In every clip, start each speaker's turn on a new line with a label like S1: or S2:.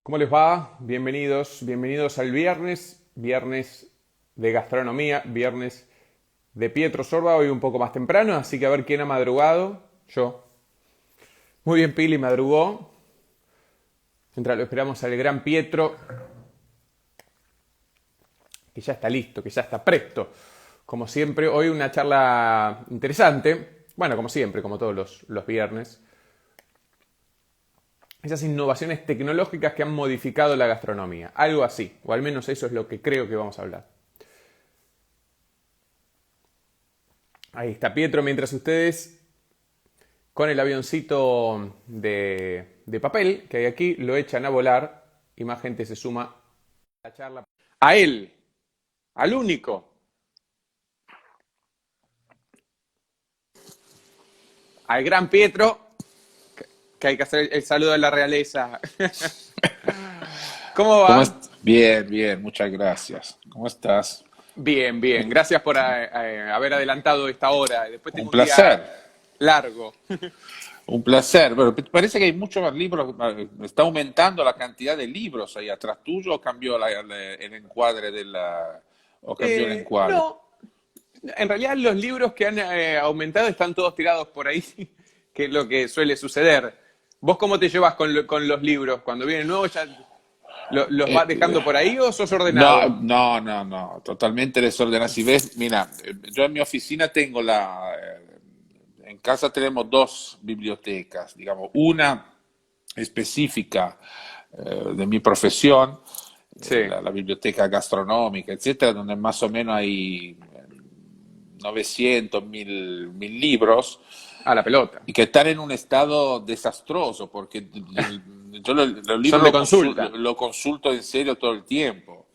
S1: ¿Cómo les va? Bienvenidos al viernes de gastronomía, viernes de Pietro Sorba, hoy un poco más temprano, así que a ver quién ha madrugado. Yo. Muy bien, Pili madrugó. Mientras lo esperamos al gran Pietro, que ya está listo, que ya está presto. Como siempre, hoy una charla interesante. Bueno, como siempre, como todos los viernes. Esas innovaciones tecnológicas que han modificado la gastronomía. Algo así, o al menos eso es lo que creo que vamos a hablar. Ahí está Pietro, mientras ustedes con el avioncito de papel que hay aquí lo echan a volar y más gente se suma a la charla. A él, al único, al gran Pietro, que hay que hacer el saludo de la realeza. ¿Cómo va?
S2: Bien, bien, muchas gracias. ¿Cómo estás?
S1: Bien, bien. Gracias por haber adelantado esta hora. Después
S2: Un
S1: tengo un día
S2: placer,
S1: largo.
S2: un placer. Bueno, parece que hay muchos más libros, está aumentando la cantidad de libros ahí atrás tuyo o cambió el encuadre o cambió el encuadre.
S1: No, en realidad los libros que han aumentado están todos tirados por ahí, que es lo que suele suceder. ¿Vos cómo te llevas con los libros? Cuando vienen nuevos, ya los vas
S2: Eh,
S1: dejando por ahí o sos
S2: no,
S1: ordenado?
S2: no, no, no, totalmente desordenado. Si ves, mira, yo en mi oficina tengo en casa tenemos dos bibliotecas, digamos, una específica de mi profesión,
S1: Sí,
S2: la biblioteca gastronómica, etcétera, donde más o menos hay 900, 1000 libros
S1: a la pelota.
S2: y que están en un estado desastroso, porque yo los libros
S1: Son de consulta.
S2: lo consulto en serio todo el tiempo.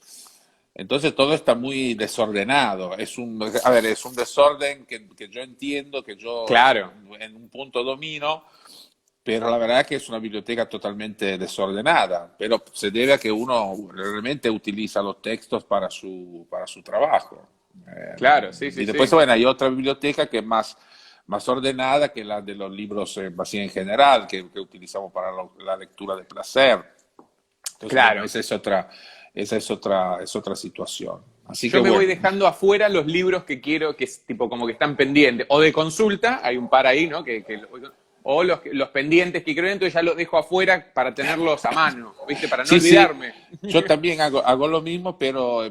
S2: Entonces todo está muy desordenado. A ver, es un desorden que yo entiendo, que yo
S1: Claro,
S2: en un punto domino, pero la verdad es que es una biblioteca totalmente desordenada, pero se debe a que uno realmente utiliza los textos para su trabajo.
S1: claro, sí, sí,
S2: Y después,
S1: sí.
S2: bueno, hay otra biblioteca que es más ordenada que la de los libros así en general, que utilizamos para la lectura de placer. Entonces, bueno,
S1: Claro.
S2: es otra situación. Así que
S1: Yo me voy
S2: bueno,
S1: dejando afuera los libros que quiero, que es tipo como que están pendientes. O de consulta, hay un par ahí, ¿no? O los pendientes que quiero, entonces ya los dejo afuera para tenerlos a mano, ¿viste? Para no
S2: sí, sí,
S1: olvidarme.
S2: yo también hago lo mismo, pero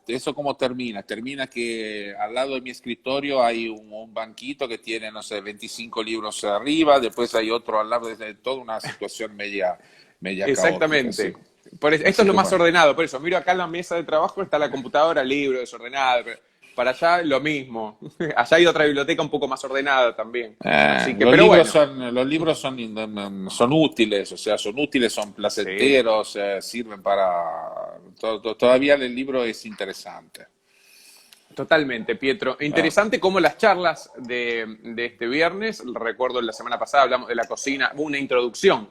S2: eso como termina. Termina que al lado de mi escritorio hay un banquito que tiene, no sé, 25 libros arriba, después hay otro al lado, de toda una situación media caótica, sí.
S1: Exactamente. Esto
S2: Así
S1: es lo
S2: que
S1: más
S2: bueno.
S1: ordenado, por eso. Miro acá en la mesa de trabajo, está la computadora, libro desordenado. Para allá lo mismo. Allá hay otra biblioteca un poco más ordenada también. Así que, pero bueno.
S2: Son útiles, o sea, son útiles, son
S1: Sí.
S2: placenteros, sirven para... Todavía el libro es interesante.
S1: Totalmente, Pietro.
S2: Ah,
S1: Interesante cómo las charlas de este viernes, recuerdo la semana pasada hablamos de la cocina, hubo una introducción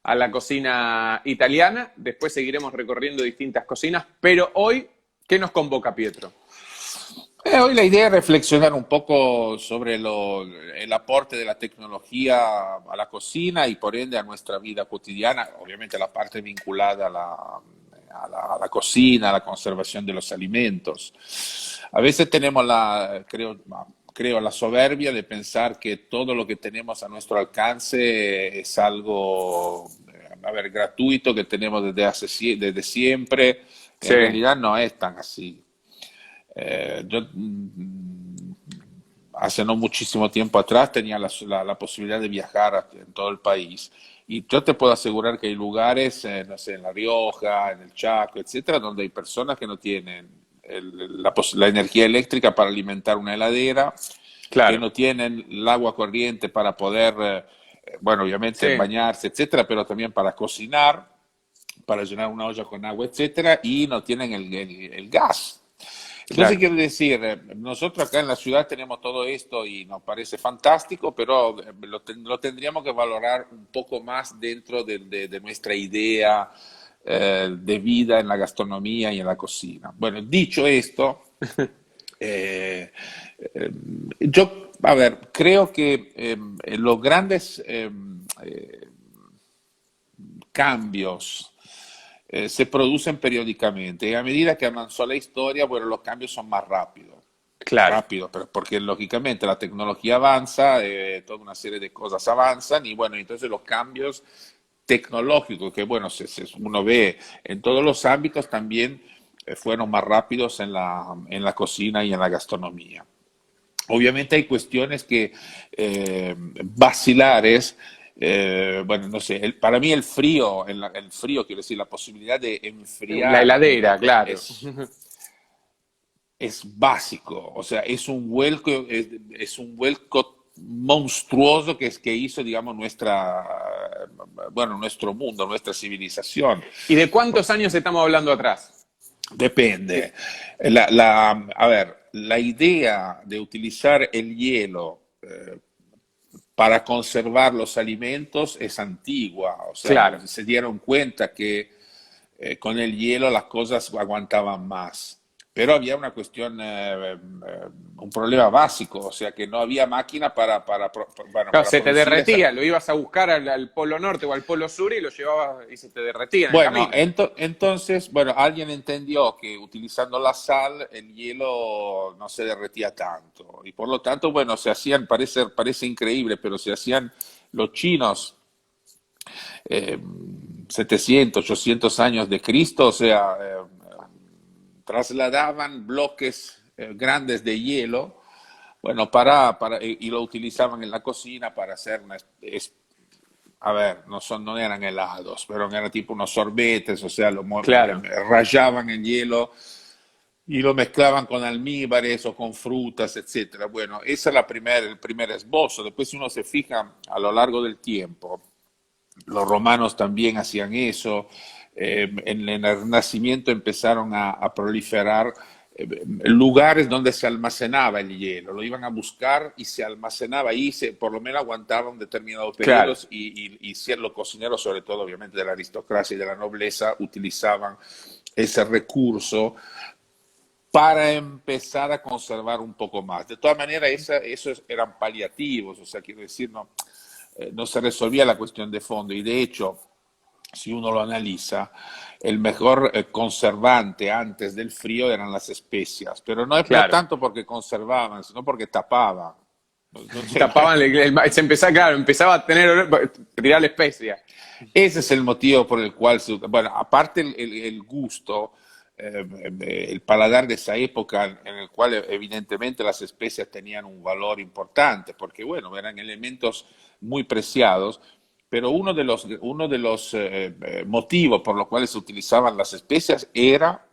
S1: a la cocina italiana, después seguiremos recorriendo distintas cocinas, pero hoy, ¿qué nos convoca, Pietro?
S2: Hoy la idea es reflexionar un poco sobre el aporte de la tecnología a la cocina y por ende a nuestra vida cotidiana, obviamente la parte vinculada a la cocina, a la conservación de los alimentos. A veces tenemos creo, la soberbia de pensar que todo lo que tenemos a nuestro alcance es algo, a ver, gratuito, que tenemos desde siempre.
S1: Sí,
S2: En realidad no es tan así. Yo hace no muchísimo tiempo atrás tenía la posibilidad de viajar en todo el país y yo te puedo asegurar que hay lugares, no sé, en La Rioja, en el Chaco, etcétera, donde hay personas que no tienen la energía eléctrica para alimentar una heladera, que
S1: claro.
S2: no tienen el agua corriente para poder, bueno, obviamente
S1: Sí,
S2: bañarse, etcétera, pero también para cocinar, para llenar una olla con agua, etcétera, y no tienen el gas. Entonces,
S1: claro.
S2: quiero decir, nosotros acá en la ciudad tenemos todo esto y nos parece fantástico, pero lo tendríamos que valorar un poco más dentro de nuestra idea de vida en la gastronomía y en la cocina. Bueno, dicho esto, eh, eh, yo, a ver, creo que los grandes cambios se producen periódicamente y a medida que avanzó la historia, bueno, los cambios son más rápidos.
S1: Claro.
S2: Rápido, pero porque lógicamente la tecnología avanza, toda una serie de cosas avanzan y bueno, entonces los cambios tecnológicos que bueno, uno ve en todos los ámbitos también fueron más rápidos en la cocina y en la gastronomía. Obviamente hay cuestiones que vacilares, bueno, no sé, para mí el frío, el frío, quiero decir, la posibilidad de
S1: La
S2: enfriar
S1: heladera, claro.
S2: es básico, o sea, es un vuelco monstruoso que hizo, digamos, bueno, nuestro mundo, nuestra civilización.
S1: ¿Y de cuántos años estamos hablando atrás?
S2: Depende. A ver, la idea de utilizar el hielo para conservar los alimentos es antigua, o sea,
S1: Claro.
S2: se dieron cuenta que con el hielo las cosas aguantaban más. Pero había una cuestión, un problema básico, o sea que no había máquina bueno,
S1: Claro,
S2: para
S1: se te
S2: producir esa.
S1: derretía, lo ibas a buscar al polo norte o al polo sur y lo llevabas y se te derretía en el
S2: Bueno,
S1: camino.
S2: entonces, bueno, alguien entendió que utilizando la sal el hielo no se derretía tanto y por lo tanto, bueno, se hacían, parece increíble, pero se hacían los chinos eh, 700, 800 años de Cristo, o sea, trasladaban bloques grandes de hielo, bueno, y lo utilizaban en la cocina para hacer a ver, no eran helados, pero eran tipo unos sorbetes, o sea,
S1: Claro.
S2: rayaban el hielo y lo mezclaban con almíbares o con frutas, etcétera. Bueno, ese es el primer esbozo. Después, si uno se fija a lo largo del tiempo, los romanos también hacían eso. En el Renacimiento empezaron a proliferar lugares donde se almacenaba el hielo. Lo iban a buscar y se almacenaba ahí, por lo menos aguantaba un determinado periodo
S1: Claro.
S2: y los cocineros, sobre todo obviamente de la aristocracia y de la nobleza, utilizaban ese recurso para empezar a conservar un poco más. De todas maneras, esos eran paliativos, o sea, quiero decir, no se resolvía la cuestión de fondo y de hecho, si uno lo analiza, el mejor conservante antes del frío eran las especias, pero no
S1: Claro.
S2: tanto porque conservaban, sino porque tapaban. No sé,
S1: Tapaban se empezaba, claro, empezaba a tener tirar la especia.
S2: ese es el motivo por el cual, bueno, aparte el gusto, el paladar de esa época en el cual evidentemente las especias tenían un valor importante, porque bueno, eran elementos muy preciados, pero uno de los motivos por los cuales se utilizaban las especias era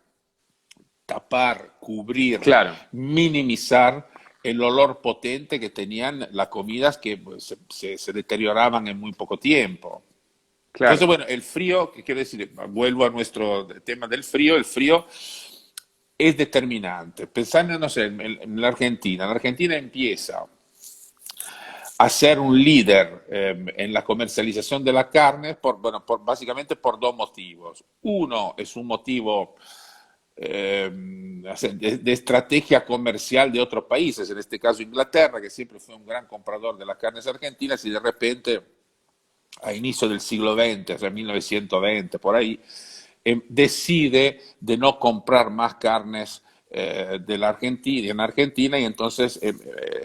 S2: tapar, cubrir,
S1: Claro,
S2: minimizar el olor potente que tenían las comidas que pues, se deterioraban en muy poco tiempo. Entonces,
S1: claro.
S2: bueno, el frío, ¿qué quiero decir? Vuelvo a nuestro tema del frío. El frío es determinante. Pensando, no sé, en la Argentina. La Argentina empieza a ser un líder en la comercialización de la carne, bueno, básicamente por dos motivos. Uno es un motivo de estrategia comercial de otros países, en este caso Inglaterra, que siempre fue un gran comprador de las carnes argentinas y de repente a inicio del siglo XX, o sea, 1920, por ahí, decide de no comprar más carnes de la Argentina, en Argentina y entonces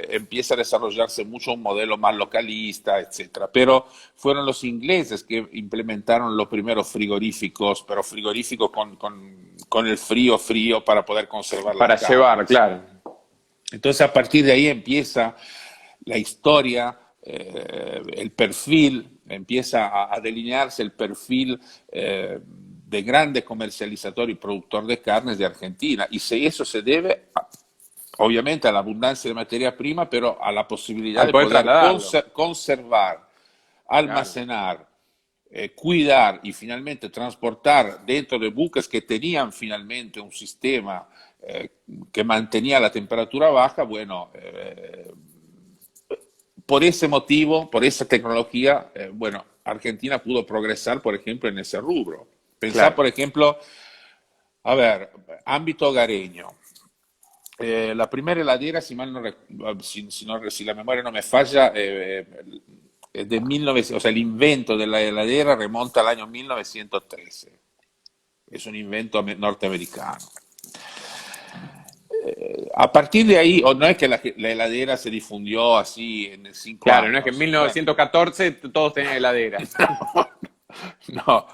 S2: empieza a desarrollarse mucho un modelo más localista, etcétera. Pero fueron los ingleses que implementaron los primeros frigoríficos, pero frigoríficos con el frío para poder conservar las
S1: Para llevar,
S2: carnes.
S1: claro.
S2: Entonces a partir de ahí empieza la historia, el perfil, empieza a delinearse el perfil de grande comercializador y productor de carnes de Argentina. Y eso se debe, obviamente, a la abundancia de materia prima, pero a la posibilidad
S1: Al
S2: de
S1: poder
S2: poder
S1: trasladarlo.
S2: conservar,
S1: Claro.
S2: almacenar, cuidar y finalmente transportar dentro de buques que tenían finalmente un sistema que mantenía la temperatura baja, bueno, por ese motivo, por esa tecnología, bueno, Argentina pudo progresar, por ejemplo, en ese rubro. Pensar,
S1: Claro.
S2: por ejemplo, a ver, ámbito hogareño. La primera heladera, si, mal no, si la memoria no me falla, es de 1900, o sea, el invento de la heladera remonta al año 1913. es un invento norteamericano. A partir de ahí, o no es que la heladera se difundió así en 5
S1: Claro, no es que en
S2: años. Bueno,
S1: 1914 todos tenían heladera.
S2: no.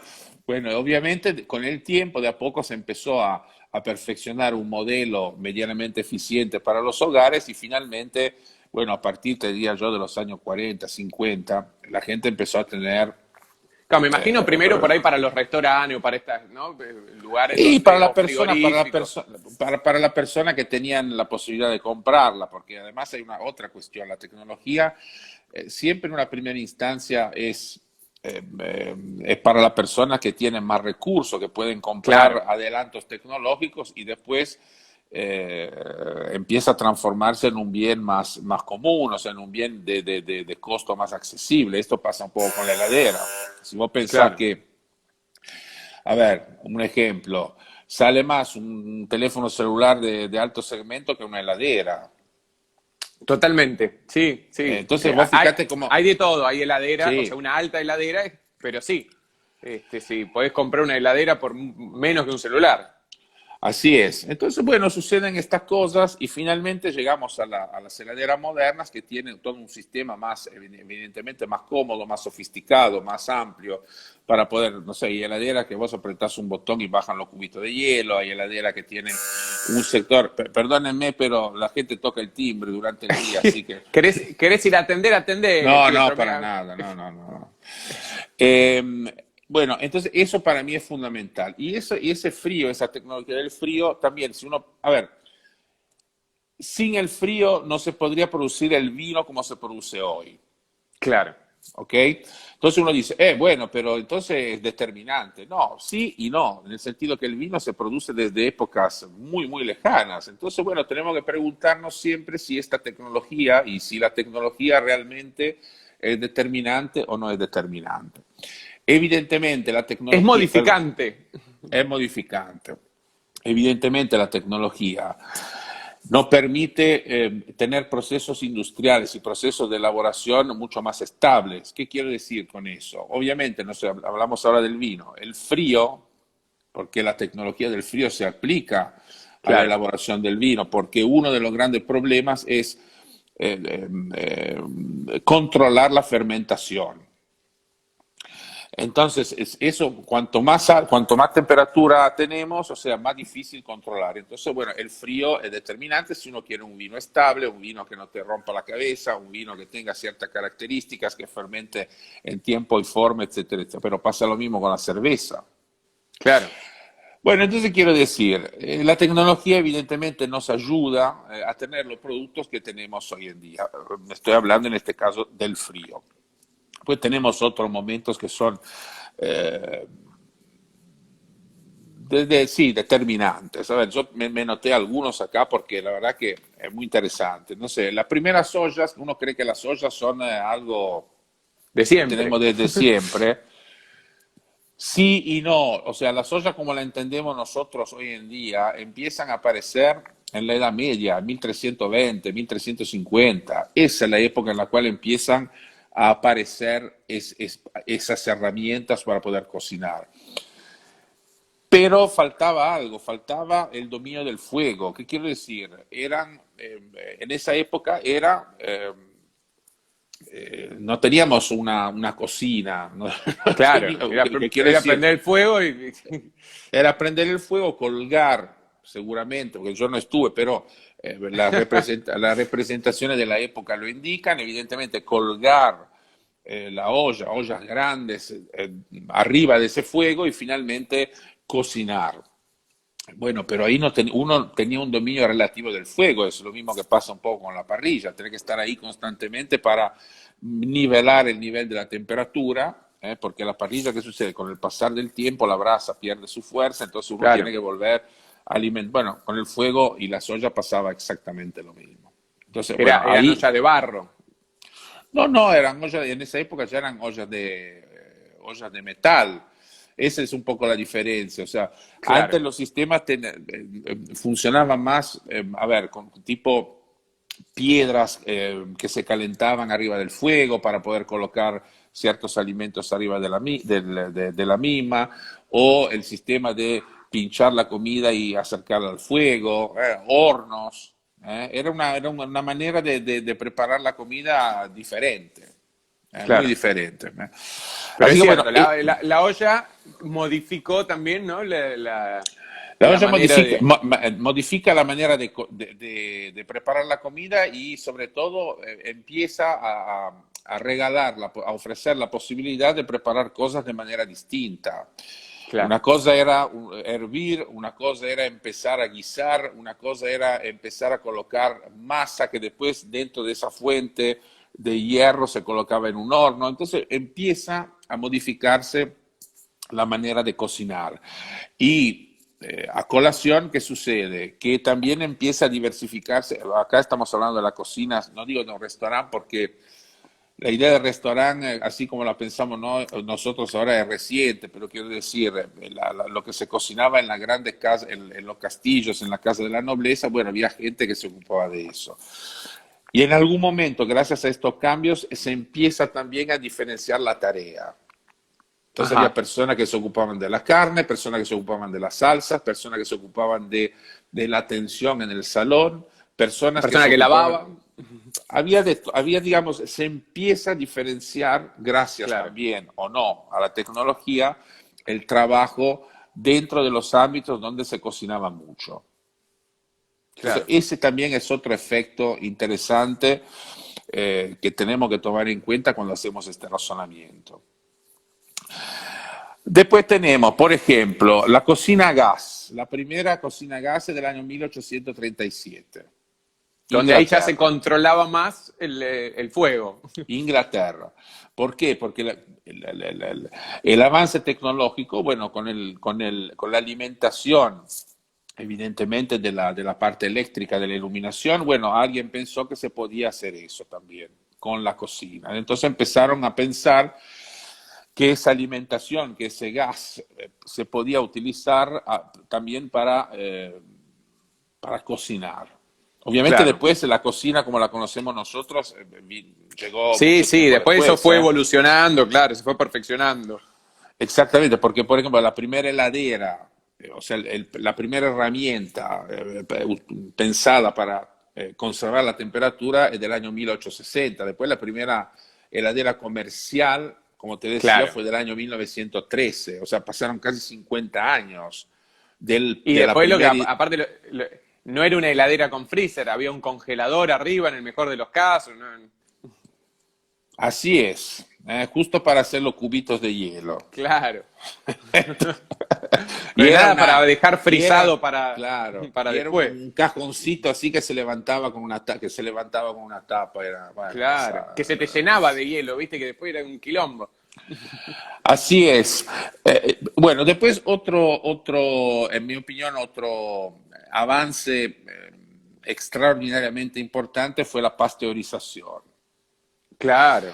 S2: Bueno, obviamente con el tiempo de a poco se empezó a perfeccionar un modelo medianamente eficiente para los hogares y finalmente, bueno, a partir, te diría yo, de los años 40, 50, la gente empezó a tener.
S1: Claro, me imagino
S2: eh,
S1: primero por ahí para los restaurantes o para estas, ¿no? Lugares
S2: y
S1: donde, o frigoríficos.
S2: para la persona que tenían la posibilidad de comprarla, porque además hay una otra cuestión, la tecnología siempre en una primera instancia es para la persona que tiene más recursos, que pueden comprar
S1: Claro,
S2: adelantos tecnológicos y después eh, empieza a transformarse en un bien más común, o sea, en un bien de costo más accesible. Esto pasa un poco con la heladera. Si vos pensás
S1: claro.
S2: que, a ver, un ejemplo, sale más un teléfono celular de alto segmento que una heladera.
S1: Totalmente, sí, sí.
S2: Entonces vos fíjate cómo.
S1: Hay de todo, hay heladera, o sea,
S2: Sí,
S1: una alta heladera, pero sí. Sí, podés comprar una heladera por menos que un celular.
S2: así es. Entonces, bueno, suceden estas cosas y finalmente llegamos a las heladeras modernas que tienen todo un sistema más, evidentemente, más cómodo, más sofisticado, más amplio para poder, no sé, hay heladeras que vos apretás un botón y bajan los cubitos de hielo, hay heladeras que tienen un sector, perdónenme, pero la gente toca el timbre durante el día, así que.
S1: ¿Querés ir a atender? Atendé,
S2: No, no,
S1: Pietro.
S2: para
S1: Mira.
S2: nada, no, no, no. Bueno, entonces eso para mí es fundamental. Y ese frío, esa tecnología del frío, también, si uno, a ver, sin el frío no se podría producir el vino como se produce hoy,
S1: Claro.
S2: ¿ok? Entonces uno dice, bueno, pero entonces es determinante. No, sí y no, en el sentido que el vino se produce desde épocas muy, muy lejanas. Entonces, bueno, tenemos que preguntarnos siempre si esta tecnología y si la tecnología realmente es determinante o no es determinante. Evidentemente la
S1: Es
S2: tecnología, perdón,
S1: modificante.
S2: es modificante. Evidentemente la tecnología nos permite tener procesos industriales y procesos de elaboración mucho más estables. ¿Qué quiero decir con eso? Obviamente, no sé, hablamos ahora del vino. El frío, porque la tecnología del frío se aplica a la
S1: Claro.
S2: elaboración del vino, porque uno de los grandes problemas es controlar la fermentación. Entonces, eso, cuanto más temperatura tenemos, o sea, más difícil controlar. Entonces, bueno, el frío es determinante si uno quiere un vino estable, un vino que no te rompa la cabeza, un vino que tenga ciertas características, que fermente en tiempo y forma, etcétera, etcétera. Pero pasa lo mismo con la cerveza.
S1: Claro.
S2: Bueno, entonces quiero decir, la tecnología evidentemente nos ayuda a tener los productos que tenemos hoy en día. Estoy hablando en este caso del frío. Pues tenemos otros momentos que son, eh, sí, determinantes. A ver, yo me noté algunos acá porque la verdad que es muy interesante. No sé, las primeras ollas, uno cree que las ollas son algo
S1: De
S2: que tenemos
S1: siempre.
S2: desde siempre. Sí y no. O sea, las ollas como la entendemos nosotros hoy en día empiezan a aparecer en la Edad Media, 1320, 1350. Esa es la época en la cual empiezan a aparecer esas herramientas para poder cocinar. Pero faltaba algo, faltaba el dominio del fuego. ¿Qué quiero decir? En esa época no teníamos una cocina, no, no
S1: Claro.
S2: teníamos,
S1: Era,
S2: ¿qué quiero
S1: era
S2: decir?
S1: prender el fuego y.
S2: Era prender el fuego, colgar, seguramente, porque yo no estuve, pero las representaciones de la época lo indican, evidentemente colgar ollas grandes arriba de ese fuego y finalmente cocinar. Bueno, pero ahí uno tenía un dominio relativo del fuego, es lo mismo que pasa un poco con la parrilla, tiene que estar ahí constantemente para nivelar el nivel de la temperatura, porque la parrilla, ¿qué sucede? Con el pasar del tiempo la brasa pierde su fuerza, entonces uno tiene
S1: Claro.
S2: que volver a alimentar. Bueno, con el fuego y la soya pasaba exactamente lo mismo. Entonces, bueno,
S1: Eran
S2: ahí.
S1: ollas de barro.
S2: No, no, eran ollas, en esa época ya eran ollas de metal. Esa es un poco la diferencia. O sea,
S1: Claro.
S2: antes los sistemas funcionaban más, a ver, con tipo piedras que se calentaban arriba del fuego para poder colocar ciertos alimentos arriba de la misma, o el sistema de pinchar la comida y acercarla al fuego, hornos. Era una manera de preparar la comida diferente, muy
S1: Claro.
S2: diferente.
S1: Pero
S2: Así
S1: es
S2: que bueno,
S1: cierto, la olla modificó también, ¿no?
S2: la
S1: La
S2: olla
S1: manera
S2: modifica,
S1: de...
S2: modifica la manera de preparar la comida y sobre todo empieza a regalar, a ofrecer la posibilidad de preparar cosas de manera distinta.
S1: Claro,
S2: Una cosa era hervir, una cosa era empezar a guisar, una cosa era empezar a colocar masa que después dentro de esa fuente de hierro se colocaba en un horno. Entonces empieza a modificarse la manera de cocinar. Y a colación, ¿qué sucede? Que también empieza a diversificarse. Acá estamos hablando de la cocina, no digo de un restaurante porque la idea del restaurante, así como la pensamos nosotros ahora, es reciente, pero quiero decir, lo que se cocinaba en las grandes casas, en los castillos, en la casa de la nobleza, bueno, había gente que se ocupaba de eso. Y en algún momento, gracias a estos cambios, se empieza también a diferenciar la tarea. Entonces había
S1: ajá.
S2: personas que se ocupaban de la carne, personas que se ocupaban de las salsas, personas que se ocupaban de la atención en el salón, personas que
S1: Persona
S2: se
S1: que
S2: ocupaban.
S1: lavaba,
S2: Había, digamos, se empieza a diferenciar, gracias
S1: claro,
S2: también o no a la tecnología, el trabajo dentro de los ámbitos donde se cocinaba mucho. Entonces,
S1: claro.
S2: ese también es otro efecto interesante que tenemos que tomar en cuenta cuando hacemos este razonamiento. Después tenemos, por ejemplo, la cocina a gas. La primera cocina a gas es del año 1837.
S1: Donde ahí ya se
S2: Inglaterra.
S1: controlaba más el fuego.
S2: Inglaterra. ¿Por qué? Porque el avance tecnológico, bueno, con la alimentación, evidentemente de la parte eléctrica de la iluminación, bueno, alguien pensó que se podía hacer eso también con la cocina. Entonces empezaron a pensar que esa alimentación, que ese gas se podía utilizar también para cocinar. Obviamente
S1: Claro.
S2: después la cocina como la conocemos nosotros llegó
S1: Sí,
S2: mucho
S1: sí,
S2: tiempo
S1: después eso
S2: después.
S1: fue evolucionando, claro, se fue perfeccionando.
S2: Exactamente, porque por ejemplo la primera heladera, o sea, la primera herramienta pensada para conservar la temperatura es del año 1860. Después la primera heladera comercial, como te decía,
S1: Claro.
S2: fue del año 1913. O sea, pasaron casi 50 años
S1: Y
S2: de la
S1: después lo que,
S2: primera.
S1: aparte, no era una heladera con freezer, había un congelador arriba en el mejor de los casos. ¿No?
S2: Así es, justo para hacer los cubitos de hielo.
S1: Claro.
S2: Y
S1: Pero
S2: era
S1: nada para
S2: una,
S1: dejar
S2: y era,
S1: frisado
S2: claro,
S1: para
S2: y era
S1: después.
S2: un cajoncito así que se levantaba con que se levantaba con una tapa, era, bueno,
S1: Claro. Que se te llenaba de hielo, viste, que después era un quilombo.
S2: así es. Bueno, después en mi opinión, otro avance extraordinariamente importante fue la pasteurización.
S1: Claro.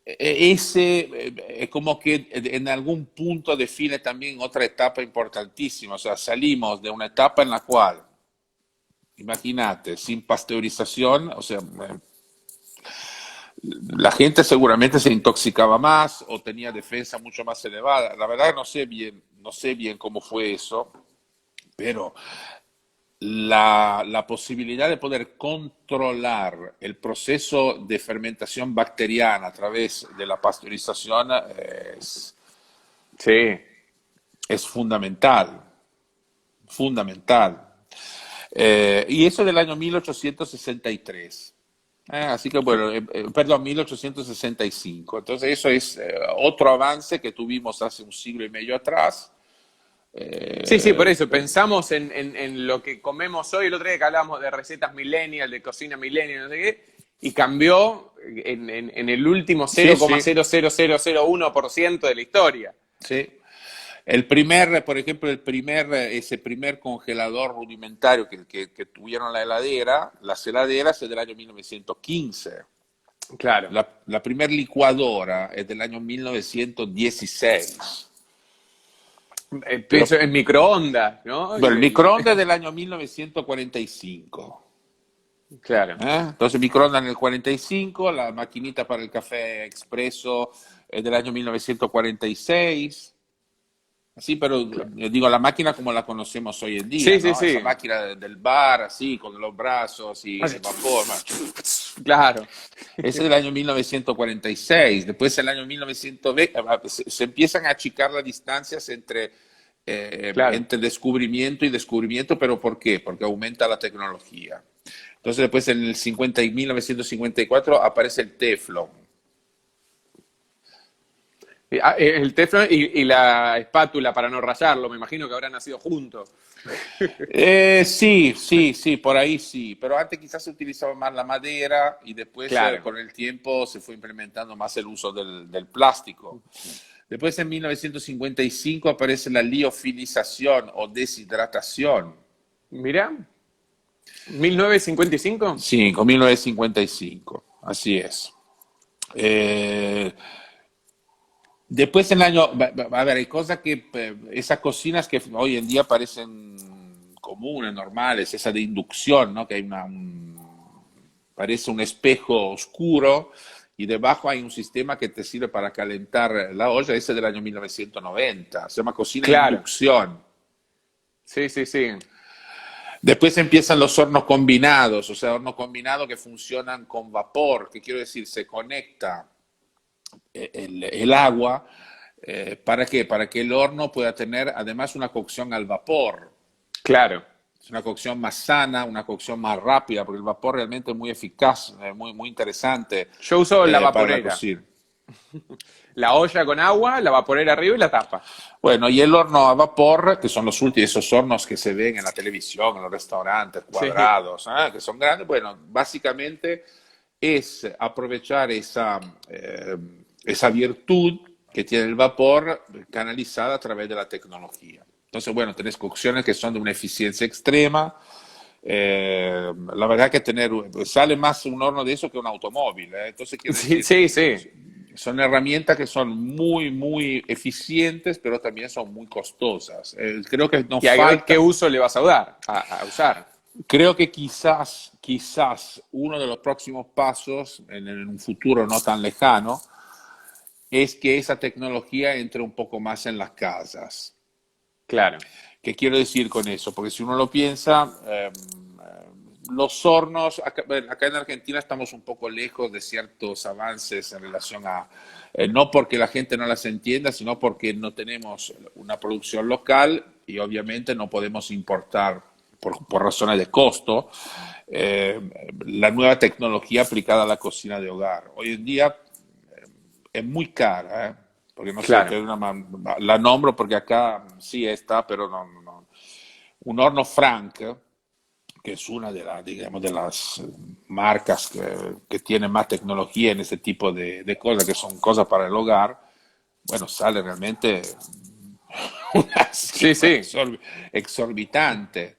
S2: Ese es como que en algún punto define también otra etapa importantísima. O sea, salimos de una etapa en la cual, imagínate, sin pasteurización, o sea, la gente seguramente se intoxicaba más o tenía defensa mucho más elevada. La verdad no sé bien cómo fue eso, pero la posibilidad de poder controlar el proceso de fermentación bacteriana a través de la pasteurización
S1: Sí.
S2: es fundamental, fundamental. Y eso del año 1863. Así que bueno, perdón, 1865. Entonces eso es otro avance que tuvimos hace un siglo y medio atrás.
S1: Sí, sí, por
S2: Eh,
S1: eso pensamos en lo que comemos hoy. El otro día que hablábamos de recetas millennial, de cocina millennial, no sé qué, y cambió en el último
S2: sí, sí,
S1: 0,00001% de la historia.
S2: sí. Por ejemplo, ese primer congelador rudimentario que tuvieron las heladeras es del año 1915.
S1: Claro.
S2: La primer licuadora es del año 1916. Pero,
S1: Pienso en microondas, ¿no?
S2: bueno, el microondas es del año 1945.
S1: Claro,
S2: Entonces microondas en el 45, la maquinita para el café expreso es del año 1946. Sí, pero
S1: claro.
S2: digo, la máquina como la conocemos hoy en día,
S1: Sí, sí,
S2: ¿no? Esa
S1: sí.
S2: máquina del bar, así, con los brazos y
S1: Así,
S2: el vapor.
S1: claro,
S2: Ese es del año 1946. Después, en el año 1920, se empiezan a achicar las distancias
S1: claro.
S2: entre descubrimiento y descubrimiento, pero ¿por qué? Porque aumenta la tecnología. Entonces, después, en el 50 y 1954, aparece el Teflon.
S1: El teflón y la espátula para no rayarlo, me imagino que habrán nacido juntos.
S2: Sí, sí, sí, por ahí sí, pero antes quizás se utilizaba más la madera y después
S1: Claro.
S2: con el tiempo se fue implementando más el uso del plástico. Después en 1955 aparece la liofilización o deshidratación.
S1: Mirá, 1955.
S2: Sí, con 1955, así es. Eh, Después en el año, a ver, hay cosas que, esas cocinas que hoy en día parecen comunes, normales, esa de inducción, ¿no? Que hay parece un espejo oscuro y debajo hay un sistema que te sirve para calentar la olla, ese es del año 1990, se llama cocina
S1: Claro,
S2: inducción.
S1: sí, sí, sí.
S2: Después empiezan los hornos combinados, o sea, hornos combinados que funcionan con vapor, que quiero decir, se conecta el agua. ¿Para qué? Para que el horno pueda tener además una cocción al vapor.
S1: Claro.
S2: Es una cocción más sana, una cocción más rápida, porque el vapor realmente es muy eficaz, muy, muy interesante
S1: Yo uso la
S2: para la
S1: vaporera.
S2: cocina.
S1: La olla con agua, la vaporera arriba y la tapa.
S2: Bueno, y el horno a vapor, que son los últimos, esos hornos que se ven en la televisión, en los restaurantes,
S1: Sí,
S2: cuadrados, que son grandes, bueno, básicamente es aprovechar esa virtud que tiene el vapor canalizada a través de la tecnología. Entonces, bueno, tenés cocciones que son de una eficiencia extrema. La verdad que sale más un horno de eso que un automóvil. Entonces, quiero
S1: sí,
S2: decir,
S1: sí, sí.
S2: son herramientas que son muy, muy eficientes, pero también son muy costosas. Creo que nos
S1: Y hay que ver qué
S2: falta,
S1: uso le vas a dar, a usar.
S2: creo que quizás uno de los próximos pasos en un futuro no tan lejano es que esa tecnología entre un poco más en las casas.
S1: Claro.
S2: ¿Qué quiero decir con eso? Porque si uno lo piensa, los hornos, acá en Argentina estamos un poco lejos de ciertos avances en relación a, no porque la gente no las entienda, sino porque no tenemos una producción local y obviamente no podemos importar por razones de costo eh, la nueva tecnología aplicada a la cocina de hogar. Hoy en día es muy cara, ¿eh? Porque no sé,
S1: Claro.
S2: la nombro porque acá sí está, pero no. Un horno Frank, que es una digamos, de las marcas que tiene más tecnología en este tipo de cosas, que son cosas para el hogar, bueno, sale realmente una
S1: Sí,
S2: cifra
S1: sí.
S2: exorbitante.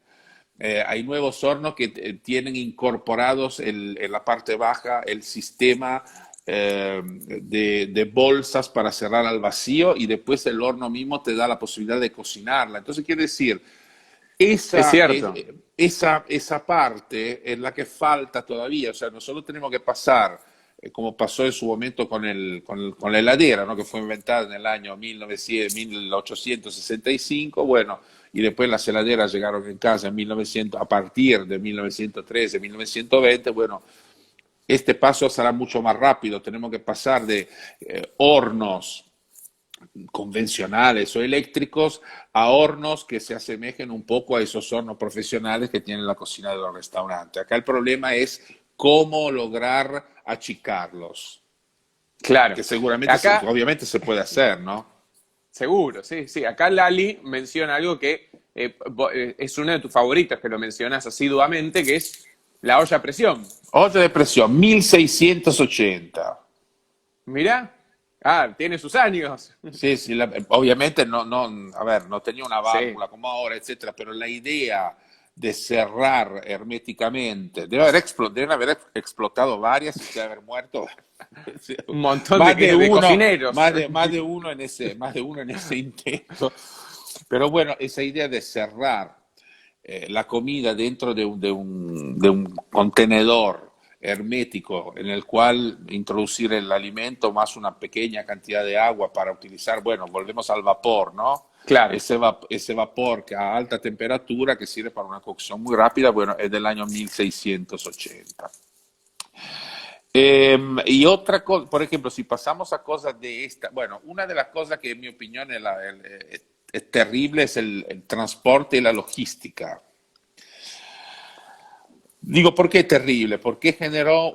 S2: Hay nuevos hornos que tienen incorporados en la parte baja el sistema de bolsas para cerrar al vacío y después el horno mismo te da la posibilidad de cocinarla. Entonces, quiere decir,
S1: Es
S2: esa,
S1: cierto.
S2: esa parte es la que falta todavía. O sea, nosotros tenemos que pasar, como pasó en su momento con la heladera, ¿no? Que fue inventada en el año 1900, 1865. Bueno, y después las heladeras llegaron en casa en 1900, a partir de 1913, 1920. Bueno, este paso será mucho más rápido. Tenemos que pasar de hornos convencionales o eléctricos a hornos que se asemejen un poco a esos hornos profesionales que tienen la cocina de los restaurantes. Acá el problema es cómo lograr achicarlos,
S1: Claro.
S2: que seguramente,
S1: Acá,
S2: obviamente se puede hacer, ¿no?
S1: seguro, sí, sí. Acá Lali menciona algo que es uno de tus favoritos, que lo mencionas asiduamente, que es la olla a presión.
S2: Olla de presión, 1680.
S1: Mirá. Ah, tiene sus años.
S2: Sí, sí, obviamente a ver, no tenía una
S1: Sí.
S2: válvula como ahora, etcétera, pero la idea de cerrar herméticamente, deben haber explotado varias y debe haber muerto
S1: Un montón
S2: más de
S1: de
S2: uno,
S1: cocineros.
S2: más de uno en ese intento. Pero bueno, esa idea de cerrar la comida dentro de un contenedor hermético en el cual introducir el alimento más una pequeña cantidad de agua para utilizar, bueno, volvemos al vapor, ¿no?
S1: Claro.
S2: Ese vapor que a alta temperatura que sirve para una cocción muy rápida, bueno, es del año 1680. Y otra cosa, por ejemplo, si pasamos a cosas de esta, bueno, una de las cosas que en mi opinión es terrible es el transporte y la logística. Digo, ¿por qué es terrible? Porque generó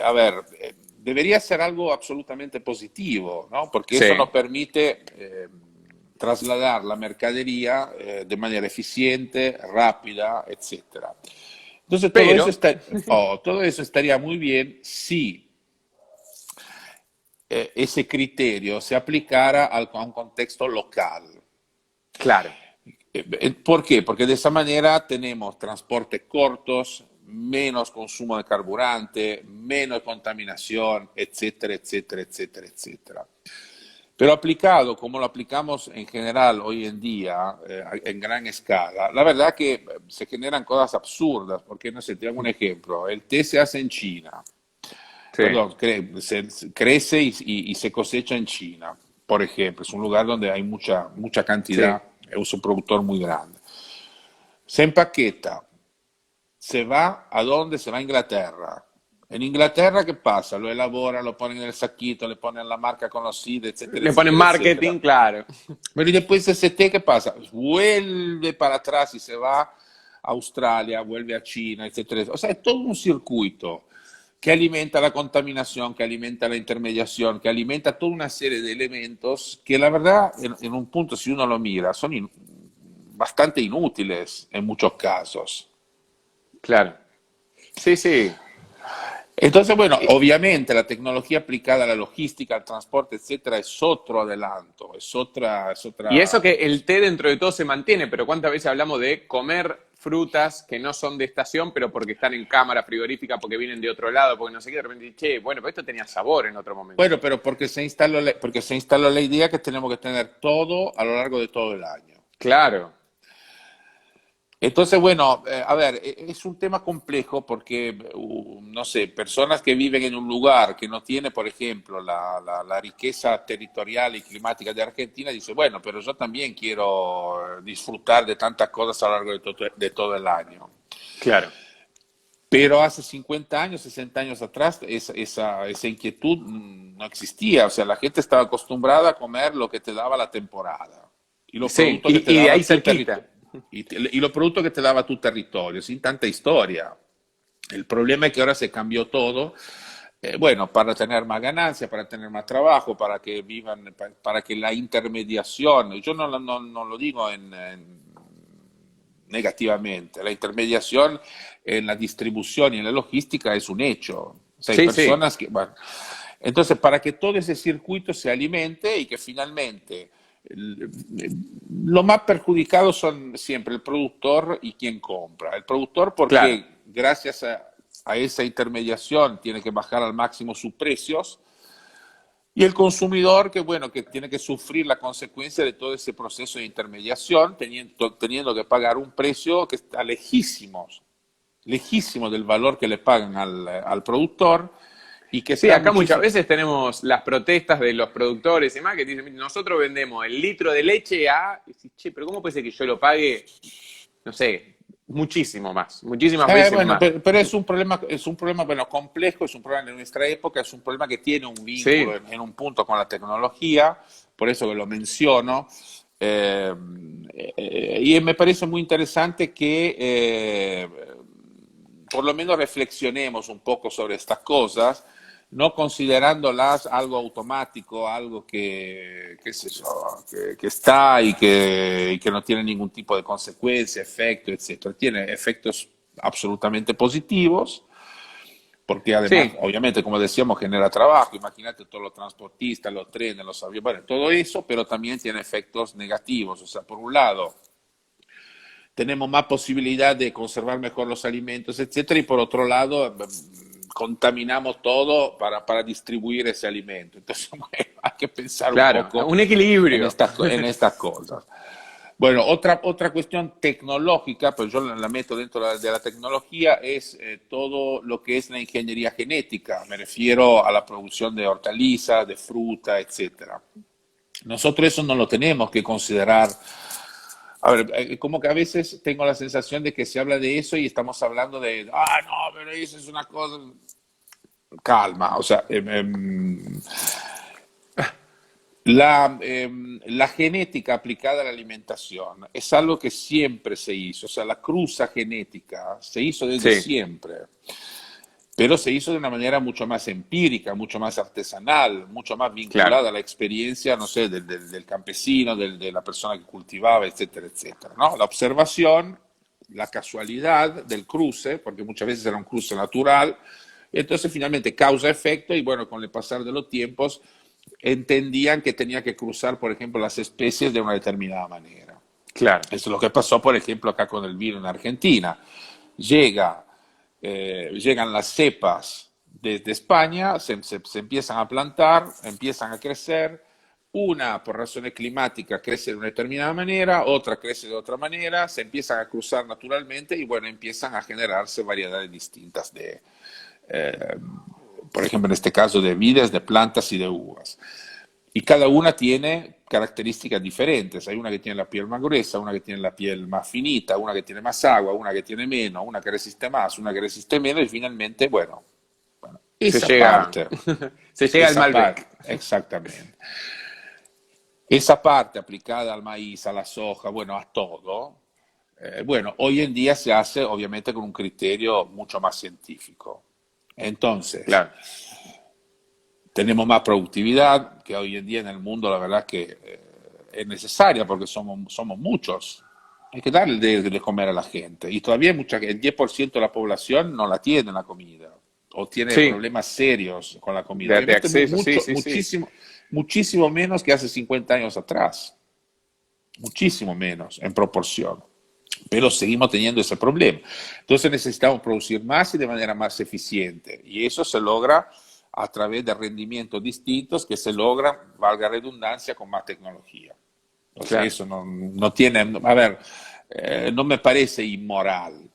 S2: a ver, debería ser algo absolutamente positivo, ¿no? Porque
S1: Sí.
S2: eso nos permite trasladar la mercadería de manera eficiente, rápida, etcétera. Entonces,
S1: Pero,
S2: todo eso estaría muy bien si ese criterio se aplicara a un contexto local.
S1: claro.
S2: ¿Por qué? Porque de esa manera tenemos transportes cortos, menos consumo de carburante, menos contaminación, etcétera, etcétera, etcétera, etcétera. Pero aplicado como lo aplicamos en general hoy en día, en gran escala, la verdad que se generan cosas absurdas, porque no sé, te hago un ejemplo, el té se hace en China,
S1: Sí,
S2: perdón, crece y se cosecha en China, por ejemplo, es un lugar donde hay mucha
S1: sí.
S2: cantidad, es un productor muy grande. Se empaqueta, se va a dónde? Se va a Inglaterra. En Inglaterra, ¿qué pasa? Lo elaboran, lo ponen en el saquito, le ponen la marca conocida, etcétera,
S1: Le ponen
S2: etcétera, etcétera.
S1: marketing, claro.
S2: Pero y después ese té, ¿qué pasa? Vuelve para atrás y se va a Australia, vuelve a China, etcétera, etcétera. O sea, es todo un circuito que alimenta la contaminación, que alimenta la intermediación, que alimenta toda una serie de elementos que la verdad, en un punto, si uno lo mira, son bastante inútiles en muchos casos.
S1: Claro. Sí, sí.
S2: Entonces, bueno,
S1: Y,
S2: obviamente la tecnología aplicada a la logística, al transporte, etcétera, es otro adelanto, es
S1: y eso
S2: otra.
S1: que el té dentro de todo se mantiene, pero ¿cuántas veces hablamos de comer frutas que no son de estación, pero porque están en cámara frigorífica, porque vienen de otro lado, porque no sé qué, de repente, che, bueno, pero esto tenía sabor en otro momento.
S2: Bueno, pero porque se instaló la idea que tenemos que tener todo a lo largo de todo el año.
S1: Claro.
S2: Entonces, bueno, a ver, es un tema complejo porque, no sé, personas que viven en un lugar que no tiene, por ejemplo, la riqueza territorial y climática de Argentina, dicen, bueno, pero yo también quiero disfrutar de tantas cosas a lo largo de todo el año.
S1: Claro.
S2: Pero hace 50 años, 60 años atrás, esa inquietud no existía. O sea, la gente estaba acostumbrada a comer lo que te daba la temporada y los
S1: Sí,
S2: productos que te
S1: y de ahí
S2: daba tu
S1: cerquita.
S2: territorio. Y los productos que te daba tu territorio, sin tanta historia. El problema es que ahora se cambió todo. Bueno, para tener más ganancia, para tener más trabajo, para que vivan, para que la intermediación, yo no lo digo negativamente, la intermediación en la distribución y en la logística es un hecho. O sea, hay
S1: Sí, sí,
S2: personas que, bueno, entonces para que todo ese circuito se alimente y que finalmente lo más perjudicado son siempre el productor y quien compra. El productor
S1: claro.
S2: porque gracias a esa intermediación tiene que bajar al máximo sus precios y el consumidor que, bueno, que tiene que sufrir la consecuencia de todo ese proceso de intermediación, teniendo que pagar un precio que está lejísimo del valor que le pagan al productor y que
S1: Sí,
S2: está
S1: acá muchas
S2: muchísimo.
S1: veces tenemos las protestas de los productores y más que dicen, nosotros vendemos el litro de leche a... Y decís, che, pero ¿cómo puede ser que yo lo pague, no sé, muchísimo más, muchísimas veces
S2: Bueno,
S1: más?
S2: pero es un problema, bueno, complejo, es un problema de nuestra época, es un problema que tiene un vínculo
S1: Sí,
S2: en un punto con la tecnología, por eso que lo menciono. Eh, y me parece muy interesante que por lo menos reflexionemos un poco sobre estas cosas, no considerándolas algo automático, algo qué sé yo, que está y que no tiene ningún tipo de consecuencia, efecto, etcétera. Tiene efectos absolutamente positivos, porque además,
S1: sí,
S2: obviamente, como decíamos, genera trabajo. Imagínate todos los transportistas, los trenes, los aviones, bueno, todo eso, pero también tiene efectos negativos. O sea, por un lado, tenemos más posibilidad de conservar mejor los alimentos, etcétera, y por otro lado, contaminamos todo para distribuir ese alimento. Entonces, bueno, hay que pensar un
S1: claro,
S2: poco
S1: un equilibrio.
S2: en estas cosas. Bueno, otra cuestión tecnológica, pues yo la meto dentro de la tecnología, es todo lo que es la ingeniería genética. Me refiero a la producción de hortalizas, de fruta, etcétera. Nosotros eso no lo tenemos que considerar. A ver, como que a veces tengo la sensación de que se habla de eso y estamos hablando de, no, pero eso es una cosa. Calma, o sea, la genética aplicada a la alimentación es algo que siempre se hizo, o sea, la cruza genética se hizo desde
S1: Sí,
S2: siempre, pero se hizo de una manera mucho más empírica, mucho más artesanal, mucho más
S1: claro,
S2: vinculada a la experiencia, no sé, del campesino, de la persona que cultivaba, etcétera, etcétera, ¿no? La observación, la casualidad del cruce, porque muchas veces era un cruce natural, y entonces finalmente causa-efecto y bueno, con el pasar de los tiempos entendían que tenía que cruzar, por ejemplo, las especies de una determinada manera.
S1: claro.
S2: Eso es lo que pasó, por ejemplo, acá con el vino en Argentina. Llega, llegan las cepas desde España, se empiezan a plantar, empiezan a crecer. Una, por razones climáticas, crece de una determinada manera, otra crece de otra manera, se empiezan a cruzar naturalmente y bueno, empiezan a generarse variedades distintas eh, por ejemplo, en este caso de vides, de plantas y de uvas. Y cada una tiene características diferentes. Hay una que tiene la piel más gruesa, una que tiene la piel más finita, una que tiene más agua, una que tiene menos, una que resiste más, una que resiste menos y finalmente, bueno,
S1: Se llega, se llega al
S2: esa parte,
S1: Malbec.
S2: exactamente. Esa parte aplicada al maíz, a la soja, bueno, a todo, bueno, hoy en día se hace obviamente con un criterio mucho más científico. Entonces,
S1: Claro.
S2: tenemos más productividad, que hoy en día en el mundo la verdad que es necesaria porque somos muchos. Hay que darle de comer a la gente. Y todavía el 10% de la población no la tiene la comida o tiene
S1: Sí,
S2: problemas serios con la comida.
S1: de
S2: Obviamente
S1: acceso, sí, sí, sí.
S2: muchísimo menos que hace 50 años atrás. Muchísimo menos en proporción. Pero seguimos teniendo ese problema. Entonces necesitamos producir más y de manera más eficiente. Y eso se logra a través de rendimientos distintos que se logran, valga redundancia, con más tecnología. Entonces
S1: Claro.
S2: eso no tiene, a ver, no me parece inmoral.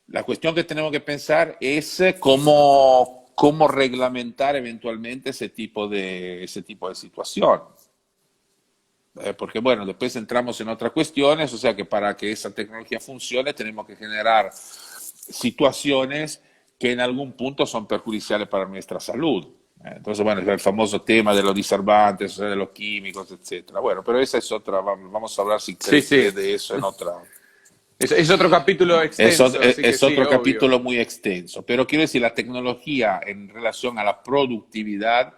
S2: La cuestión que tenemos que pensar es cómo reglamentar eventualmente ese tipo de situación. Porque bueno, después entramos en otras cuestiones, o sea que para que esa tecnología funcione tenemos que generar situaciones que en algún punto son perjudiciales para nuestra salud. Entonces, bueno, es el famoso tema de los disolvantes, de los químicos, etcétera. Bueno, pero esa es otra, vamos a hablar si
S1: Sí,
S2: querés
S1: sí.
S2: de eso en otra.
S1: Es otro capítulo extenso, así que
S2: Es
S1: sí,
S2: otro
S1: obvio.
S2: capítulo muy extenso, pero quiero decir, la tecnología en relación a la productividad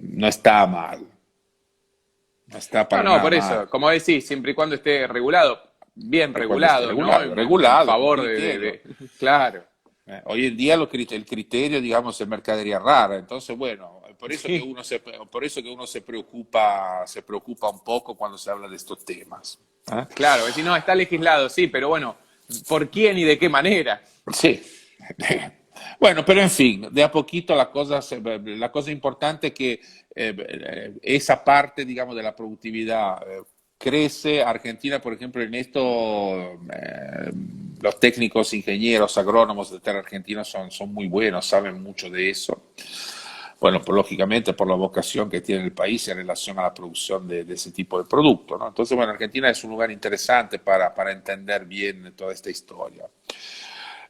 S2: no está mal, no está
S1: No,
S2: para
S1: no,
S2: nada
S1: por
S2: mal.
S1: eso, como decís, siempre y cuando esté regulado, bien
S2: Cuando esté
S1: regulado, ¿no?
S2: regulado,
S1: En
S2: regulado, con
S1: favor
S2: criterio.
S1: Claro.
S2: Hoy en día el criterio, digamos, es mercadería rara. Entonces, bueno,
S1: Sí,
S2: por eso que uno se preocupa un poco cuando se habla de estos temas. ¿Eh?
S1: claro, decir, no, está legislado, sí, pero bueno, ¿por quién y de qué manera?
S2: Sí. Bueno, pero en fin, de a poquito la cosa importante es que esa parte, digamos, de la productividad crece. Argentina, por ejemplo, en esto, los técnicos, ingenieros, agrónomos de tierra argentina son muy buenos, saben mucho de eso. Bueno, pues lógicamente por la vocación que tiene el país en relación a la producción de ese tipo de producto, ¿no? Entonces, bueno, Argentina es un lugar interesante para entender bien toda esta historia.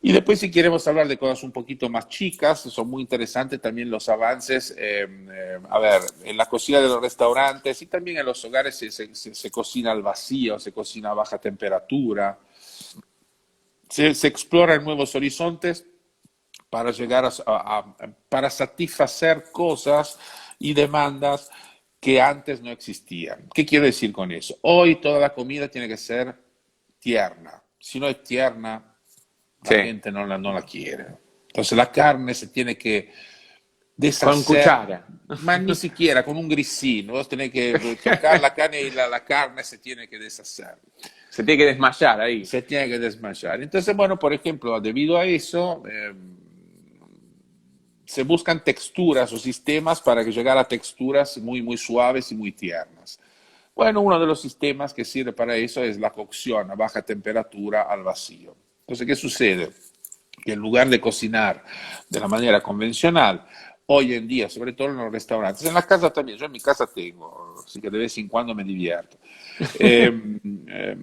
S2: Y después, si queremos hablar de cosas un poquito más chicas, son muy interesantes también los avances, a ver, en la cocina de los restaurantes y también en los hogares se cocina al vacío, se cocina a baja temperatura, se exploran nuevos horizontes para llegar para satisfacer cosas y demandas que antes no existían. ¿Qué quiero decir con eso? Hoy toda la comida tiene que ser tierna. Si no es tierna, la
S1: Sí,
S2: gente no la quiere. Entonces la carne se tiene que
S1: con
S2: deshacer,
S1: cuchara.
S2: ma ni siquiera con un grisín. Vos tenés que tocar la carne y la carne se tiene que deshacer.
S1: Se tiene que desmayar ahí.
S2: Se tiene que desmayar. Entonces, bueno, por ejemplo, debido a eso, se buscan texturas o sistemas para que llegar a texturas muy, muy suaves y muy tiernas. Bueno, uno de los sistemas que sirve para eso es la cocción a baja temperatura al vacío. Entonces, ¿qué sucede? Que en lugar de cocinar de la manera convencional, hoy en día, sobre todo en los restaurantes, en la casa también, yo en mi casa tengo, así que de vez en cuando me divierto. Eh, eh,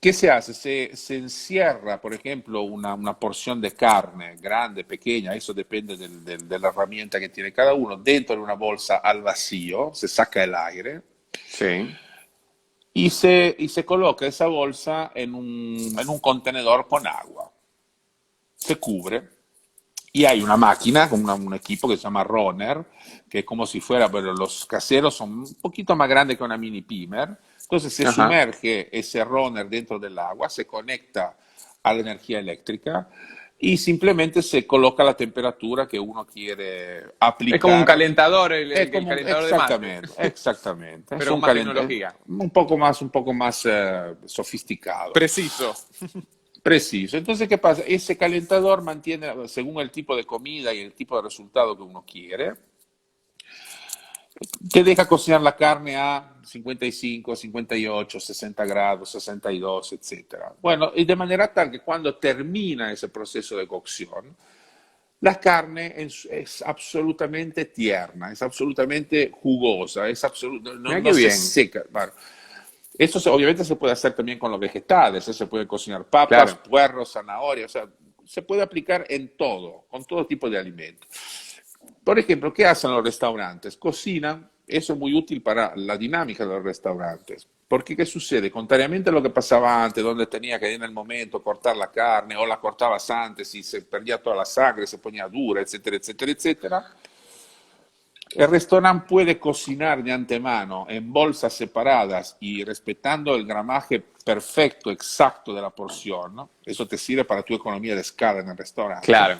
S2: ¿Qué se hace? Se encierra, por ejemplo, una porción de carne, grande, pequeña, eso depende de la herramienta que tiene cada uno, dentro de una bolsa al vacío, se saca el aire
S1: Sí.
S2: y se coloca esa bolsa en un contenedor con agua. Se cubre y hay una máquina, un equipo que se llama Runner, que es como si fuera, bueno, los caseros son un poquito más grandes que una mini pimer. Entonces se
S1: Ajá.
S2: sumerge ese runner dentro del agua, se conecta a la energía eléctrica y simplemente se coloca la temperatura que uno quiere
S1: Es como un
S2: aplicar.
S1: calentador,
S2: Es
S1: el
S2: como
S1: calentador de mate,
S2: exactamente, exactamente. Es
S1: pero con más tecnología.
S2: un poco más sofisticado.
S1: Preciso.
S2: Preciso. Entonces, ¿qué pasa? Ese calentador mantiene, según el tipo de comida y el tipo de resultado que uno quiere, te deja cocinar la carne a 55, 58, 60 grados, 62, etcétera. Bueno, y de manera tal que cuando termina ese proceso de cocción, la carne es absolutamente tierna, es absolutamente jugosa, no,
S1: Mira
S2: no
S1: qué
S2: se
S1: bien.
S2: seca. Bueno, obviamente se puede hacer también con los vegetales, se puede cocinar papas,
S1: Claro.
S2: puerros, zanahorias, o sea, se puede aplicar en todo, con todo tipo de alimentos. Por ejemplo, ¿qué hacen los restaurantes? Cocinan, eso es muy útil para la dinámica de los restaurantes. Porque ¿qué sucede? Contrariamente a lo que pasaba antes, donde tenía que en el momento cortar la carne o la cortabas antes y se perdía toda la sangre, se ponía dura, etcétera, etcétera, etcétera, el restaurante puede cocinar de antemano en bolsas separadas y respetando el gramaje perfecto, exacto de la porción, ¿no? Eso te sirve para tu economía de escala en el restaurante.
S1: Claro.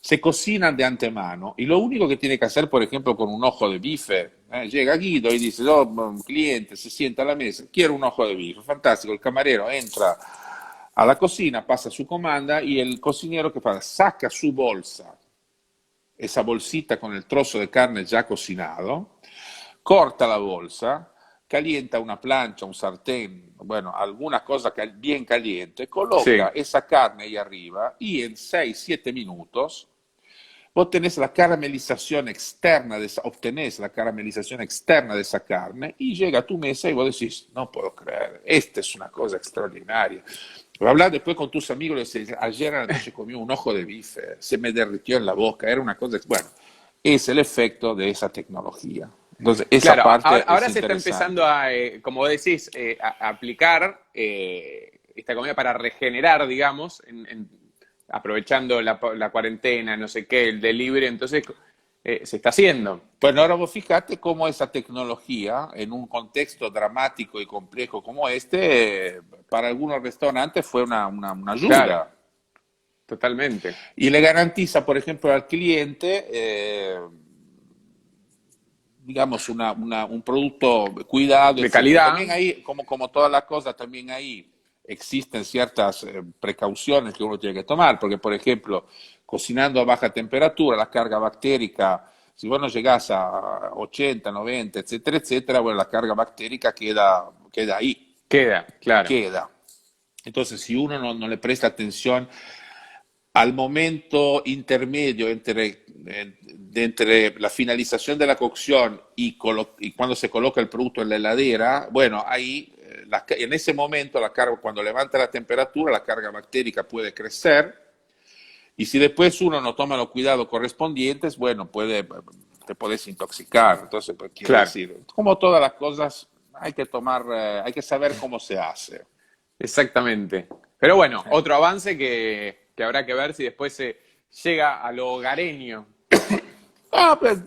S2: Se cocinan de antemano y lo único que tiene que hacer, por ejemplo, con un ojo de bife, llega Guido y dice, oh, un cliente se sienta a la mesa, quiero un ojo de bife, fantástico, el camarero entra a la cocina, pasa su comanda y el cocinero que pasa, saca su bolsa, esa bolsita con el trozo de carne ya cocinado, corta la bolsa, calienta una plancha, un sartén, bueno, alguna cosa bien caliente, coloca
S1: Sí.
S2: esa carne ahí arriba y en 6, 7 minutos vos tenés la caramelización externa obtenés la caramelización externa de esa carne y llega a tu mesa y vos decís, no puedo creer, esta es una cosa extraordinaria. Hablar después con tus amigos y decís, ayer a la noche comí un ojo de bife, se me derritió en la boca, era una cosa, bueno, es el efecto de esa tecnología. Entonces, esa
S1: Claro,
S2: parte es
S1: ahora se está empezando
S2: interesante.
S1: a, como decís, a aplicar esta comida para regenerar, digamos, aprovechando la cuarentena, no sé qué, el delivery, entonces se está haciendo.
S2: Bueno, ahora vos fíjate cómo esa tecnología, en un contexto dramático y complejo como este, para algunos restaurantes fue una
S1: Claro,
S2: ayuda.
S1: totalmente.
S2: Y le garantiza, por ejemplo, al cliente, digamos, un producto cuidado,
S1: De
S2: etcétera.
S1: calidad,
S2: También ahí, como todas las cosas, también ahí existen ciertas precauciones que uno tiene que tomar, porque, por ejemplo, cocinando a baja temperatura, la carga bactérica, si vos no llegás a 80, 90, etcétera, etcétera, bueno, la carga bactérica queda ahí,
S1: queda, claro.
S2: queda. Entonces, si uno no le presta atención al momento intermedio entre la finalización de la cocción y cuando se coloca el producto en la heladera, bueno, ahí en ese momento cuando levanta la temperatura, la carga bactérica puede crecer y si después uno no toma los cuidados correspondientes, bueno, te puedes intoxicar. Entonces, pues, quiero
S1: Claro,
S2: decir, como todas las cosas, hay que saber cómo se hace.
S1: exactamente. Pero bueno, otro avance que habrá que ver si después se llega a lo hogareño.
S2: Ah, pues,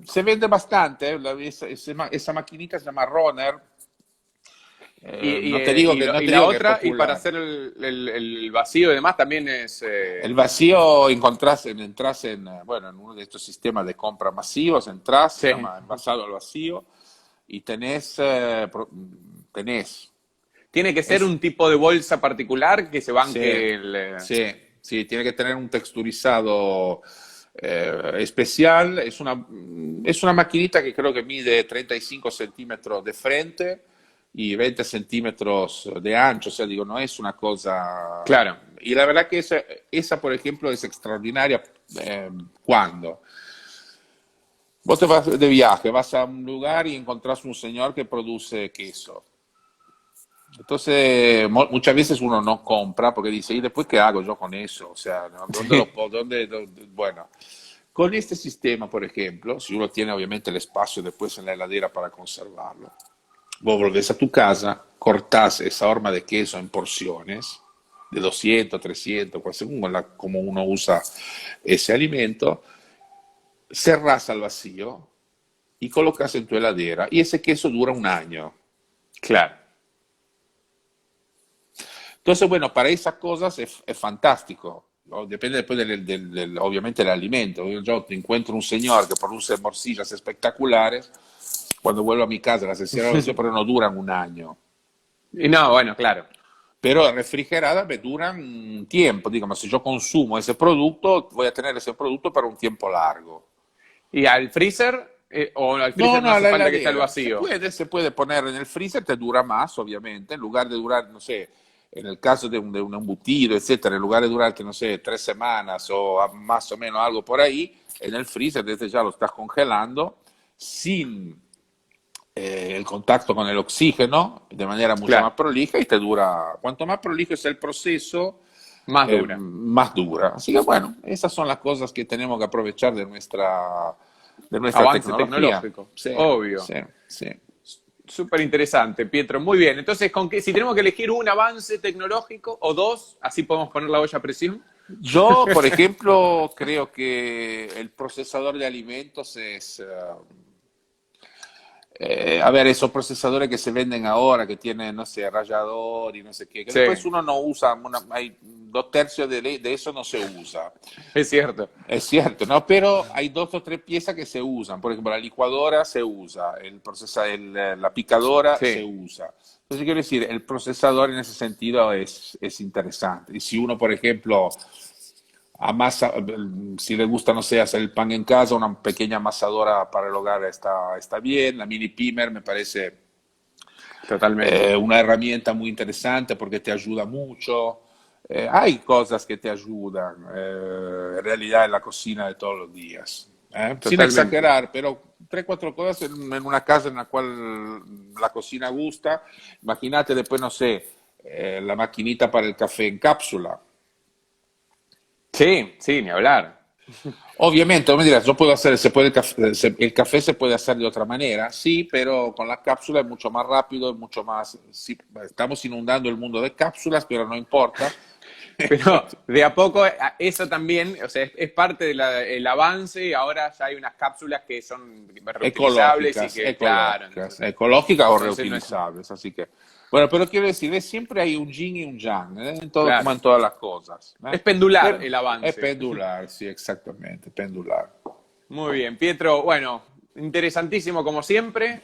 S2: se vende bastante, esa maquinita se llama Runner. No te digo
S1: Y
S2: no te
S1: la
S2: digo que es
S1: otra, y para
S2: popular.
S1: hacer el vacío y demás, también es...
S2: El vacío entras bueno, en uno de estos sistemas de compra masivos, entras, se
S1: sí.
S2: llama envasado al vacío, y tenés,
S1: Tiene que ser
S2: es,
S1: un tipo de bolsa particular que se
S2: sí,
S1: banque
S2: sí, sí, tiene que tener un texturizado especial. Es una maquinita que creo que mide 35 centímetros de frente y 20 centímetros de ancho, o sea, digo, no es una cosa...
S1: Claro.
S2: Y la verdad que esa por ejemplo, es extraordinaria cuando vos te vas de viaje, vas a un lugar y encontrás un señor que produce queso. Entonces, muchas veces uno no compra porque dice, ¿y después qué hago yo con eso? O sea, ¿no? ¿Dónde lo
S1: Sí.
S2: puedo? Bueno, con este sistema, por ejemplo, si uno tiene obviamente el espacio después en la heladera para conservarlo, vos volvés a tu casa, cortás esa horma de queso en porciones de 200, 300, según como uno usa ese alimento, cerrás al vacío y colocas en tu heladera y ese queso dura un año.
S1: Claro.
S2: Entonces, bueno, para esas cosas es fantástico, ¿no? Depende después obviamente del alimento. Yo te encuentro un señor que produce morcillas espectaculares, cuando vuelvo a mi casa las encierro al vacío, pero no duran un año.
S1: Y no, bueno, claro.
S2: Pero refrigeradas me duran un tiempo. Digamos, si yo consumo ese producto, voy a tener ese producto para un tiempo largo.
S1: ¿Y al freezer? ¿O al
S2: No,
S1: freezer no
S2: no, a
S1: hace
S2: la
S1: falta que esté al
S2: heladera.
S1: vacío?
S2: Se puede poner en el freezer, te dura más, obviamente. En lugar de durar, no sé, en el caso de un embutido, etcétera, en lugar de durarte, no sé, 3 semanas o más o menos algo por ahí, en el freezer desde ya lo estás congelando sin el contacto con el oxígeno de manera mucho
S1: Claro,
S2: más prolija y te dura. Cuanto más prolijo es el proceso,
S1: más dura.
S2: más dura. Así que bueno, esas son las cosas que tenemos que aprovechar de nuestra
S1: Avance
S2: tecnología.
S1: tecnológico,
S2: Sí,
S1: obvio.
S2: sí, sí.
S1: Súper interesante, Pietro. Muy bien. Entonces, si tenemos que elegir un avance tecnológico o dos, así podemos poner la olla a presión.
S2: Yo, por ejemplo, creo que el procesador de alimentos a ver, esos procesadores que se venden ahora, que tienen, no sé, rallador y no sé qué, que
S1: Sí,
S2: después uno no usa, hay 2 tercios de eso no se usa.
S1: es cierto.
S2: Es cierto, ¿no? Pero hay 2 o 3 piezas que se usan. Por ejemplo, la licuadora se usa, la picadora se
S1: Sí,
S2: usa. Entonces, quiero decir, el procesador en ese sentido es interesante. Y si uno, por ejemplo, amasa, si le gusta, no sé, hacer el pan en casa, una pequeña amasadora para el hogar está bien. La mini pimer me parece
S1: totalmente.
S2: una herramienta muy interesante porque te ayuda mucho. Hay cosas que te ayudan en realidad en la cocina de todos los días. Sin
S1: Totalmente.
S2: exagerar, pero 3, 4 cosas en una casa en la cual la cocina gusta. Imagínate después, no sé, la maquinita para el café en cápsula.
S1: Sí, sí, ni hablar.
S2: Obviamente, me dirás, yo puedo hacer, el café se puede hacer de otra manera, sí, pero con la cápsula es mucho más rápido, es mucho más, sí, estamos inundando el mundo de cápsulas, pero no importa.
S1: Pero de a poco, eso también, o sea, es parte del avance y ahora ya hay unas cápsulas que son reutilizables y
S2: Ecológicas,
S1: que, claro,
S2: ecológicas o
S1: entonces no es,
S2: reutilizables, así que, bueno, pero quiero decir, siempre hay un yin y un yang, en todo, como
S1: claro,
S2: en todas las cosas,
S1: es pendular
S2: Pero
S1: el
S2: es
S1: avance.
S2: pendular, sí, exactamente, pendular.
S1: Muy bien, Pietro, bueno, interesantísimo como siempre.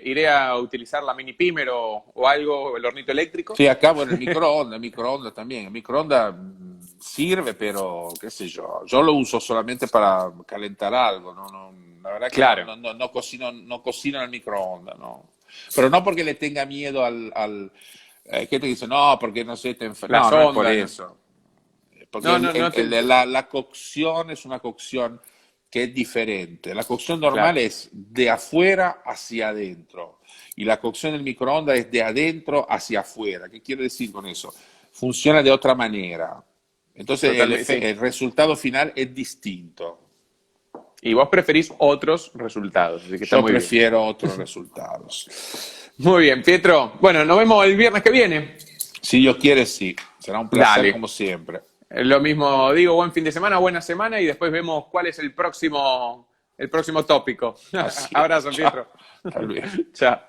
S1: Iré a utilizar la mini pimer o algo, el hornito eléctrico.
S2: Sí, acá, bueno, el microondas también. El microondas sirve, pero qué sé yo lo uso solamente para calentar algo, ¿no? La verdad que
S1: Claro,
S2: no cocino en el microondas, ¿no? Pero no porque le tenga miedo ¿qué te dice? No, porque no sé, no,
S1: las
S2: no es por
S1: ondas, ¿no?
S2: eso. Porque
S1: No, no, no
S2: la cocción es una cocción que es diferente. La cocción
S1: claro,
S2: normal es de afuera hacia adentro y la cocción del microondas es de adentro hacia afuera. ¿Qué quiero decir con eso? Funciona de otra manera. Entonces
S1: totalmente, sí.
S2: el resultado final es distinto.
S1: Y vos preferís otros resultados, así que está
S2: Yo
S1: muy bien.
S2: prefiero otros resultados.
S1: Muy bien, Pietro. Bueno, nos vemos el viernes que viene.
S2: Si Dios quiere, sí. Será un placer
S1: Dale.
S2: como siempre.
S1: Lo mismo digo, buen fin de semana, buena semana y después vemos cuál es el próximo tópico.
S2: Así es.
S1: Abrazo,
S2: Chao.
S1: Pietro.
S2: Tal vez.
S1: Chao.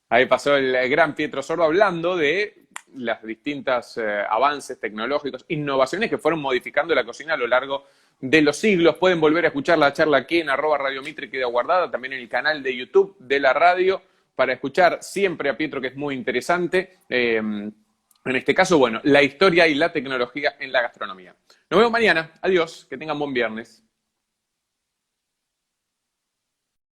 S1: Ahí pasó el gran Pietro Sordo hablando de las distintas avances tecnológicos, innovaciones que fueron modificando la cocina a lo largo de los siglos. Pueden volver a escuchar la charla aquí en @Radio Mitre, queda guardada, también en el canal de YouTube de la radio, para escuchar siempre a Pietro, que es muy interesante. En este caso, bueno, la historia y la tecnología en la gastronomía. Nos vemos mañana. Adiós. Que tengan buen viernes.